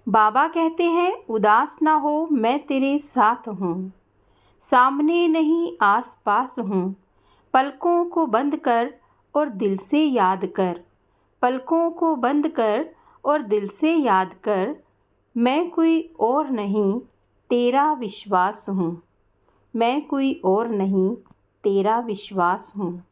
बाबा कहते हैं उदास ना हो, मैं तेरे साथ हूँ, सामने नहीं आस पास हूँ। पलकों को बंद कर और दिल से याद कर, पलकों को बंद कर और दिल से याद कर, मैं कोई और नहीं तेरा विश्वास हूँ, मैं कोई और नहीं तेरा विश्वास हूँ।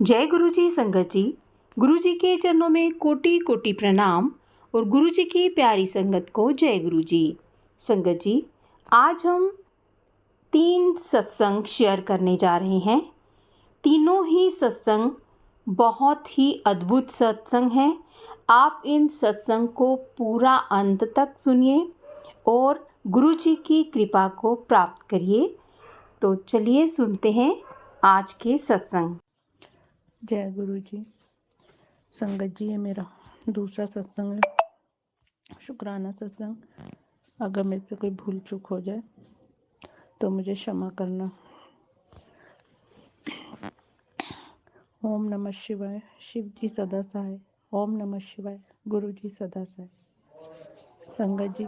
जय गुरु जी। संगत जी, गुरु जी के चरणों में कोटि कोटि प्रणाम और गुरु जी की प्यारी संगत को जय गुरु जी। संगत जी, आज हम 3 सत्संग शेयर करने जा रहे हैं। तीनों ही सत्संग बहुत ही अद्भुत सत्संग हैं। आप इन सत्संग को पूरा अंत तक सुनिए और गुरु जी की कृपा को प्राप्त करिए। तो चलिए सुनते हैं आज के सत्संग। जय गुरु जी। संगत जी, ये मेरा दूसरा सत्संग है, शुक्राना सत्संग। अगर मेरे से कोई भूल चूक हो जाए तो मुझे क्षमा करना। ओम नमः शिवाय। शिव जी सदा सहाय। ओम नमः शिवाय। गुरु जी सदा सहाय। संगत जी,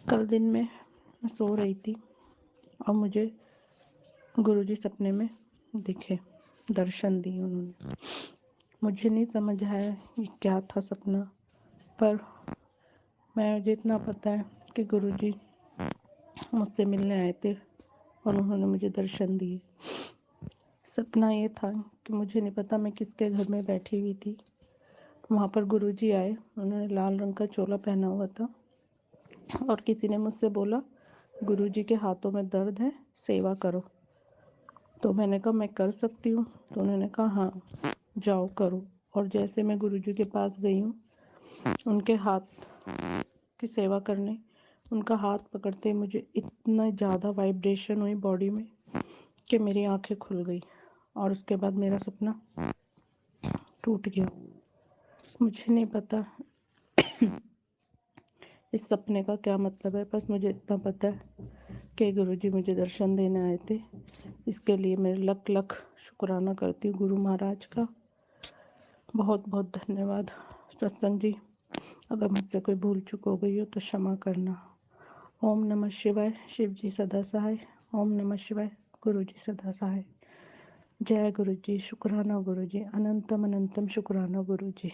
कल दिन में मैं सो रही थी और मुझे गुरु जी सपने में दिखे, दर्शन दिए उन्होंने। मुझे नहीं समझ आया ये क्या था सपना, पर मुझे इतना पता है कि गुरु जी मुझसे मिलने आए थे और उन्होंने मुझे दर्शन दिए। सपना ये था कि मुझे नहीं पता मैं किसके घर में बैठी हुई थी। वहाँ पर गुरु जी आए, उन्होंने लाल रंग का चोला पहना हुआ था और किसी ने मुझसे बोला गुरु जी के हाथों में दर्द है, सेवा करो। तो मैंने कहा मैं कर सकती हूँ। तो उन्होंने कहा हाँ जाओ करो। और जैसे मैं गुरु जी के पास गई हूँ उनके हाथ की सेवा करने, उनका हाथ पकड़ते ही मुझे इतना ज़्यादा वाइब्रेशन हुई बॉडी में कि मेरी आंखें खुल गई और उसके बाद मेरा सपना टूट गया। मुझे नहीं पता इस सपने का क्या मतलब है, बस मुझे इतना पता है कि गुरु जी मुझे दर्शन देने आए थे। इसके लिए मैं लख लख शुक्राना करती हूँ गुरु महाराज का। बहुत बहुत धन्यवाद। सत्संग जी, अगर मुझसे कोई भूल चूक हो गई हो तो क्षमा करना। ओम नमः शिवाय। शिव जी सदा सहाय। ओम नमः शिवाय। गुरु जी सदा सहाय। जय गुरु जी। शुक्राना गुरु जी। अनंतम अनंतम शुक्राना गुरु जी।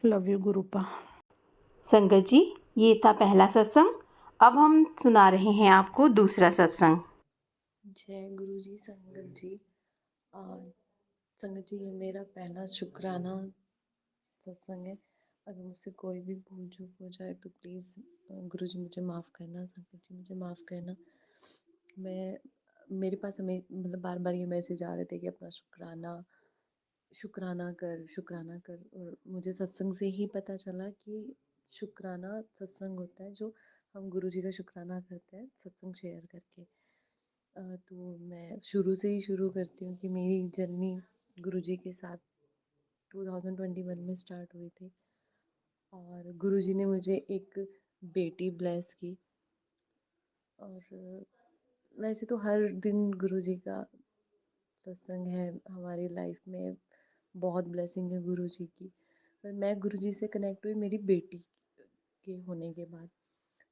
Love you गुरुपा। संगत जी, ये था पहला सत्संग। अब हम सुना रहे हैं आपको दूसरा सत्संग। जय गुरु जी। संगत जी, संगत जी, ये मेरा पहला शुक्राना सत्संग है। अगर मुझसे कोई भी भूल चूक हो जाए तो प्लीज़ गुरु जी मुझे माफ़ करना, संगत जी मुझे माफ़ करना। मेरे पास हमें मतलब बार बार ये मैसेज आ रहे थे कि अपना शुक्राना शुक्राना कर, शुक्राना कर। और मुझे सत्संग से ही पता चला कि शुक्राना सत्संग होता है जो हम गुरु जी का शुक्राना करते हैं सत्संग शेयर करके। तो मैं शुरू से ही शुरू करती हूँ कि मेरी जर्नी गुरु जी के साथ 2021 में स्टार्ट हुई थी और गुरु जी ने मुझे एक बेटी ब्लेस की। और वैसे तो हर दिन गुरु जी का सत्संग है हमारी लाइफ में, बहुत ब्लेसिंग है गुरु जी की। पर मैं गुरु जी से कनेक्ट हुई मेरी बेटी के होने के बाद।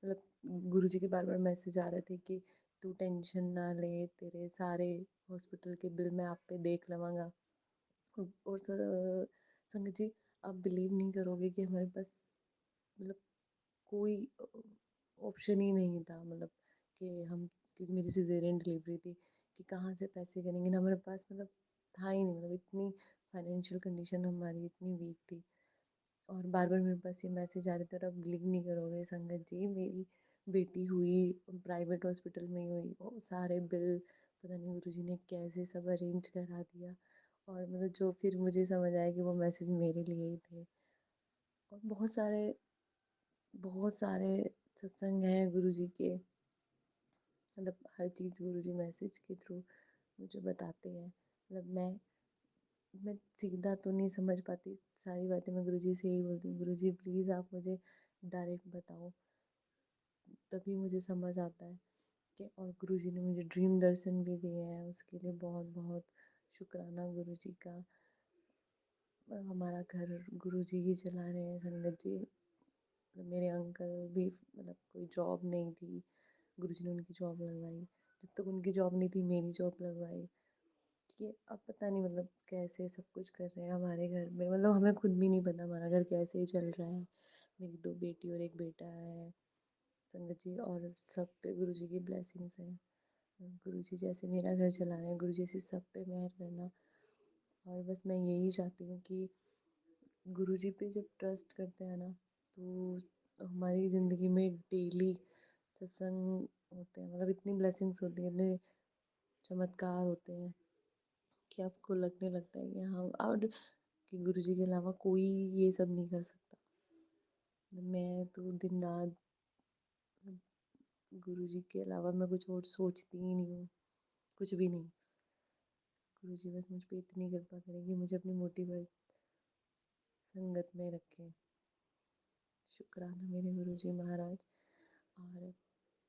मतलब गुरु जी के बार बार मैसेज आ रहे थे कि तू टेंशन ना ले, तेरे सारे हॉस्पिटल के बिल मैं आप पे देख लवांगा। और संगत जी, आप बिलीव नहीं करोगे कि हमारे पास मतलब कोई ऑप्शन ही नहीं था। मतलब कि हम, क्योंकि मेरी सिजेरियन डिलीवरी थी, कि कहाँ से पैसे करेंगे ना, हमारे पास मतलब था ही नहीं। मतलब इतनी फाइनेंशियल कंडीशन हमारी इतनी वीक थी और बार बार मेरे पास ये मैसेज आ रहे थे। और आप बिलीव नहीं करोगे संगत जी, मेरी बेटी हुई प्राइवेट हॉस्पिटल में ही हुई और सारे बिल पता नहीं गुरु जी ने कैसे सब अरेंज करा दिया। और मतलब जो फिर मुझे समझ आया कि वो मैसेज मेरे लिए ही थे। और बहुत सारे सत्संग हैं गुरु जी के, मतलब हर चीज़ गुरु जी मैसेज के थ्रू मुझे बताते हैं। मतलब मैं सीधा तो नहीं समझ पाती सारी बातें, मैं गुरु जी से यही बोलती हूँ, गुरु जी प्लीज़ आप मुझे डायरेक्ट बताओ, तभी मुझे समझ आता है कि। और गुरु जी ने मुझे ड्रीम दर्शन भी दिए हैं, उसके लिए बहुत बहुत शुक्राना गुरु जी का। हमारा घर गुरुजी ही चला रहे हैं, संगत जी। मेरे अंकल भी मतलब कोई जॉब नहीं थी, गुरुजी ने उनकी जॉब लगवाई। जब तक उनकी जॉब नहीं थी मेरी जॉब लगवाई। कि अब पता नहीं मतलब कैसे सब कुछ कर रहे हैं हमारे घर में, मतलब हमें खुद भी नहीं पता हमारा घर कैसे चल रहा है। मेरी 2 बेटी और 1 बेटा है संगत जी, और सब पे गुरुजी की ब्लेसिंग्स हैं। गुरुजी जैसे मेरा घर चला रहे हैं, गुरुजी ऐसे सब पे मेहर करना। और बस मैं यही चाहती हूँ कि गुरुजी पे जब ट्रस्ट करते हैं ना, तो हमारी ज़िंदगी में डेली सत्संग होते हैं, मतलब इतनी ब्लेसिंग्स होती हैं, इतने चमत्कार होते हैं कि आपको लगने लगता है कि हाँ, और कि गुरुजी के अलावा कोई ये सब नहीं कर सकता। मैं तो दिन रात गुरुजी के अलावा मैं कुछ और सोचती ही नहीं हूँ, कुछ भी नहीं। गुरुजी बस मुझ पे इतनी कृपा करें कि मुझे अपनी मोटी पर संगत में रखें। शुक्राना मेरे गुरुजी महाराज। और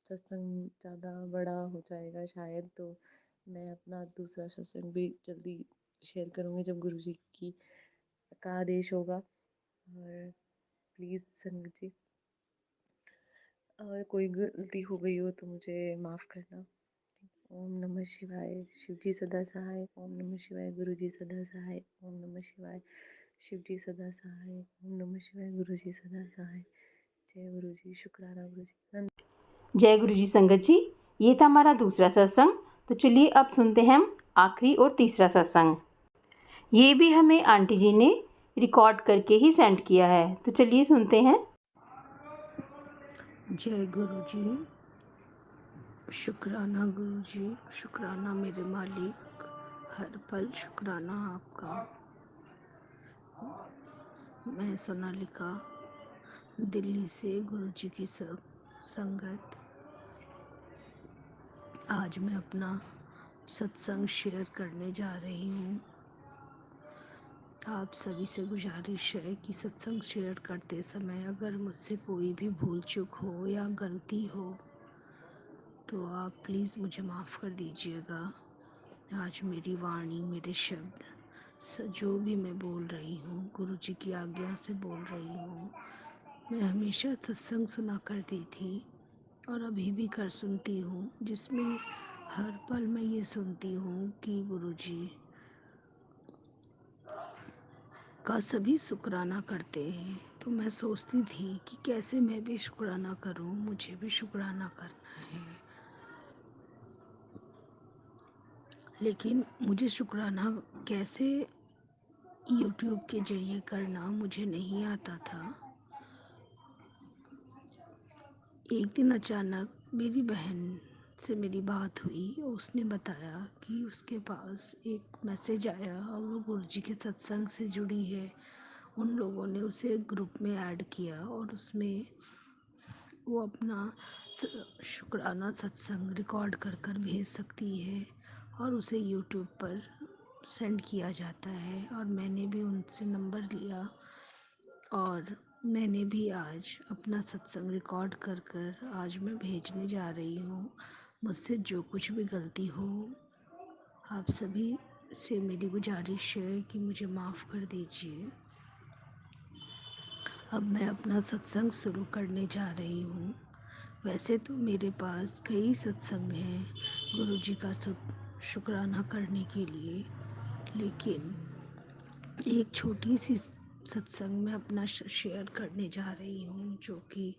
सत्संग ज़्यादा बड़ा हो जाएगा शायद, तो मैं अपना दूसरा सत्संग भी जल्दी शेयर करूँगी जब गुरुजी की का आदेश होगा। और प्लीज़ संगत जी, और कोई गलती हो गई हो तो मुझे माफ़ करना। ओम नमः शिवाय। शिव जी सदा सहाय। ओम नमः शिवाय। गुरु जी सदा सहाय। ओम नमः शिवाय। शिव जी सदा सहाय। ओम नमः शिवाय। गुरु जी सदा सहाय। जय गुरु जी। शुक्राना गुरु जी। जय गुरु जी संगत जी। ये था हमारा दूसरा सत्संग। तो चलिए अब सुनते हैं हम आखिरी और तीसरा सत्संग। ये भी हमें आंटी जी ने रिकॉर्ड करके ही सेंड किया है, तो चलिए सुनते हैं। जय गुरु जी। शुक्राना गुरु जी, शुक्राना मेरे मालिक, हर पल शुक्राना आपका। मैं सोनालिका, दिल्ली से गुरु जी की संगत। आज मैं अपना सत्संग शेयर करने जा रही हूँ। आप सभी से गुजारिश है कि सत्संग शेयर करते समय अगर मुझसे कोई भी भूल चूक हो या गलती हो तो आप प्लीज़ मुझे माफ़ कर दीजिएगा। आज मेरी वाणी, मेरे शब्द जो भी मैं बोल रही हूँ गुरु जी की आज्ञा से बोल रही हूँ। मैं हमेशा सत्संग सुना करती थी और अभी भी कर सुनती हूँ, जिसमें हर पल मैं ये सुनती हूँ कि गुरु जी का सभी शुक्राना करते हैं। तो मैं सोचती थी कि कैसे मैं भी शुक्राना करूं, मुझे भी शुक्राना करना है। लेकिन मुझे शुक्राना कैसे यूट्यूब के जरिए करना मुझे नहीं आता था। एक दिन अचानक मेरी बहन से मेरी बात हुई और उसने बताया कि उसके पास एक मैसेज आया और वो गुरुजी के सत्संग से जुड़ी है। उन लोगों ने उसे ग्रुप में ऐड किया और उसमें वो अपना शुक्राना सत्संग रिकॉर्ड कर कर भेज सकती है और उसे यूट्यूब पर सेंड किया जाता है। और मैंने भी उनसे नंबर लिया और मैंने भी आज अपना सत्संग रिकॉर्ड कर कर आज मैं भेजने जा रही हूँ। मुझसे जो कुछ भी गलती हो, आप सभी से मेरी गुजारिश है कि मुझे माफ़ कर दीजिए। अब मैं अपना सत्संग शुरू करने जा रही हूँ। वैसे तो मेरे पास कई सत्संग हैं गुरु जी का शुक्राना करने के लिए, लेकिन एक छोटी सी सत्संग में अपना शेयर करने जा रही हूँ, जो कि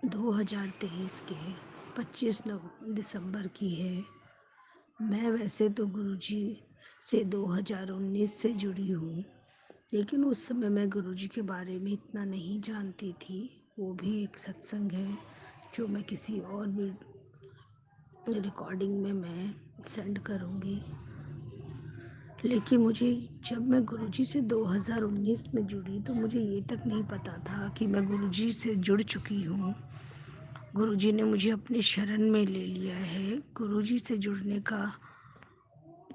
2023 के 25 दिसंबर की है। मैं वैसे तो गुरुजी से 2019 से जुड़ी हूँ, लेकिन उस समय मैं गुरुजी के बारे में इतना नहीं जानती थी। वो भी एक सत्संग है जो मैं किसी और भी रिकॉर्डिंग में मैं सेंड करूँगी। लेकिन मुझे जब मैं गुरुजी से 2019 में जुड़ी तो मुझे ये तक नहीं पता था कि मैं गुरुजी से जुड़ चुकी हूँ। गुरुजी ने मुझे अपने शरण में ले लिया है। गुरुजी से जुड़ने का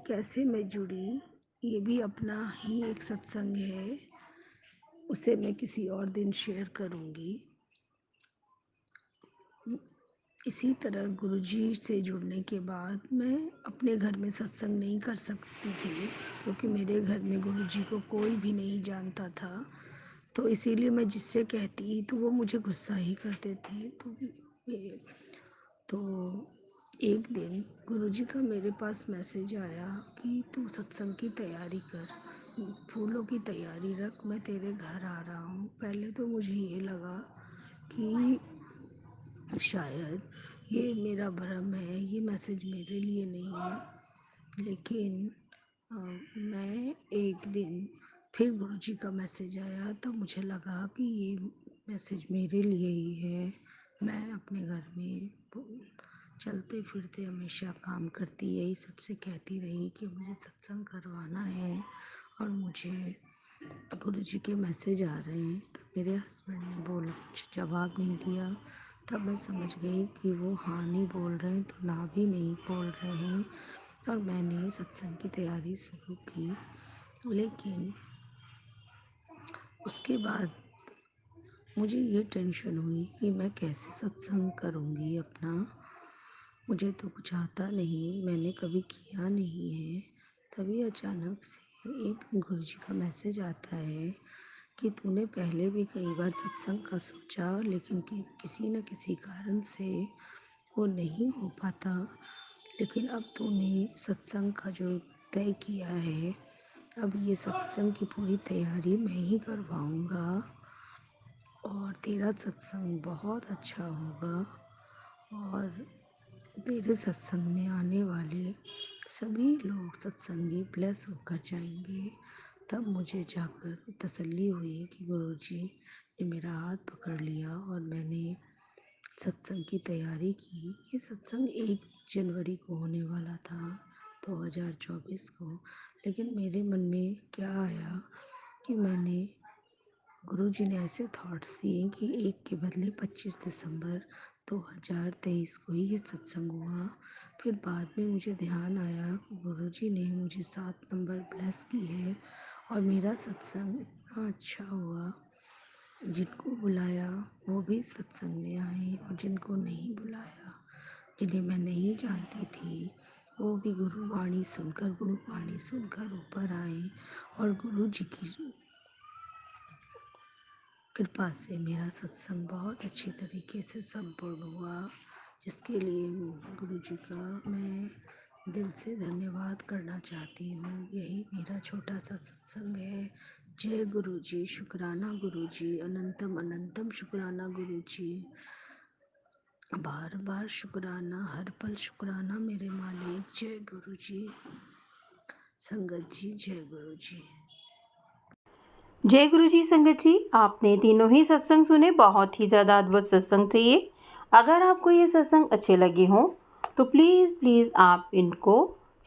कैसे मैं जुड़ी, ये भी अपना ही एक सत्संग है, उसे मैं किसी और दिन शेयर करूँगी। इसी तरह गुरुजी से जुड़ने के बाद मैं अपने घर में सत्संग नहीं कर सकती थी, क्योंकि मेरे घर में गुरुजी को कोई भी नहीं जानता था। तो इसीलिए मैं जिससे कहती तो वो मुझे गुस्सा ही करते थे। तो एक दिन गुरुजी का मेरे पास मैसेज आया कि तू सत्संग की तैयारी कर, फूलों की तैयारी रख, मैं तेरे घर आ रहा हूँ। पहले तो मुझे ये लगा कि शायद ये मेरा भ्रम है, ये मैसेज मेरे लिए नहीं है। लेकिन मैं एक दिन फिर गुरुजी का मैसेज आया तो मुझे लगा कि ये मैसेज मेरे लिए ही है। मैं अपने घर में चलते फिरते हमेशा काम करती, यही सबसे कहती रही कि मुझे सत्संग करवाना है और मुझे गुरुजी के मैसेज आ रहे हैं। तो मेरे हस्बैंड ने बोला, कुछ जवाब नहीं दिया। तब मैं समझ गई कि वो हाँ नहीं बोल रहे हैं तो ना भी नहीं बोल रहे हैं, और मैंने सत्संग की तैयारी शुरू की। लेकिन उसके बाद मुझे ये टेंशन हुई कि मैं कैसे सत्संग करूँगी अपना। मुझे तो कुछ आता नहीं, मैंने कभी किया नहीं है। तभी अचानक से एक गुरुजी का मैसेज आता है कि तूने पहले भी कई बार सत्संग का सोचा, लेकिन किसी न किसी कारण से वो नहीं हो पाता। लेकिन अब तूने सत्संग का जो तय किया है, अब ये सत्संग की पूरी तैयारी मैं ही करवाऊँगा और तेरा सत्संग बहुत अच्छा होगा और तेरे सत्संग में आने वाले सभी लोग सत्संगी ब्लेस होकर जाएंगे। तब मुझे जाकर तसल्ली हुई कि गुरुजी ने मेरा हाथ पकड़ लिया और मैंने सत्संग की तैयारी की। ये सत्संग 1 जनवरी को होने वाला था, 2024 को। लेकिन मेरे मन में क्या आया कि मैंने गुरुजी ने ऐसे थॉट्स दिए कि 1 के बदले 25 दिसंबर 2023 को ही ये सत्संग हुआ। फिर बाद में मुझे ध्यान आया कि गुरुजी ने मुझे 7 नंबर ब्लेस की है और मेरा सत्संग इतना अच्छा हुआ। जिनको बुलाया वो भी सत्संग में आए और जिनको नहीं बुलाया, जिन्हें मैं नहीं जानती थी, वो भी गुरुवाणी सुनकर ऊपर आए। और गुरुजी की कृपा से मेरा सत्संग बहुत अच्छी तरीके से संपूर्ण हुआ, जिसके लिए गुरुजी का मैं दिल से धन्यवाद करना चाहती हूँ। यही मेरा छोटा सा सत्संग है। जय गुरुजी, शुक्राना गुरुजी, अनंतम अनंतम शुक्राना गुरुजी, बार बार शुक्राना, हर पल शुक्राना मेरे मालिक। जय गुरुजी। संगत जी, जय गुरुजी। जय गुरु जी। संगत जी, आपने तीनों ही सत्संग सुने, बहुत ही ज़्यादा अद्भुत सत्संग थे ये। अगर आपको ये सत्संग अच्छे लगे हों तो प्लीज़ आप इनको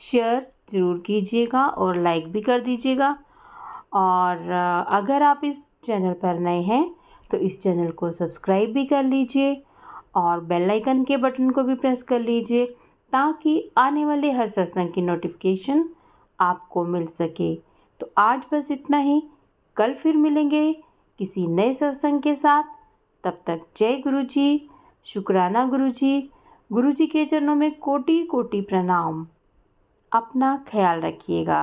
शेयर ज़रूर कीजिएगा और लाइक भी कर दीजिएगा। और अगर आप इस चैनल पर नए हैं तो इस चैनल को सब्सक्राइब भी कर लीजिए और बेल आइकन के बटन को भी प्रेस कर लीजिए, ताकि आने वाले हर सत्संग की नोटिफिकेशन आपको मिल सके। तो आज बस इतना ही। कल फिर मिलेंगे किसी नए सत्संग के साथ। तब तक जय गुरु जी, शुक्राना गुरु जी। गुरु जी के चरणों में कोटि कोटि प्रणाम। अपना ख्याल रखिएगा।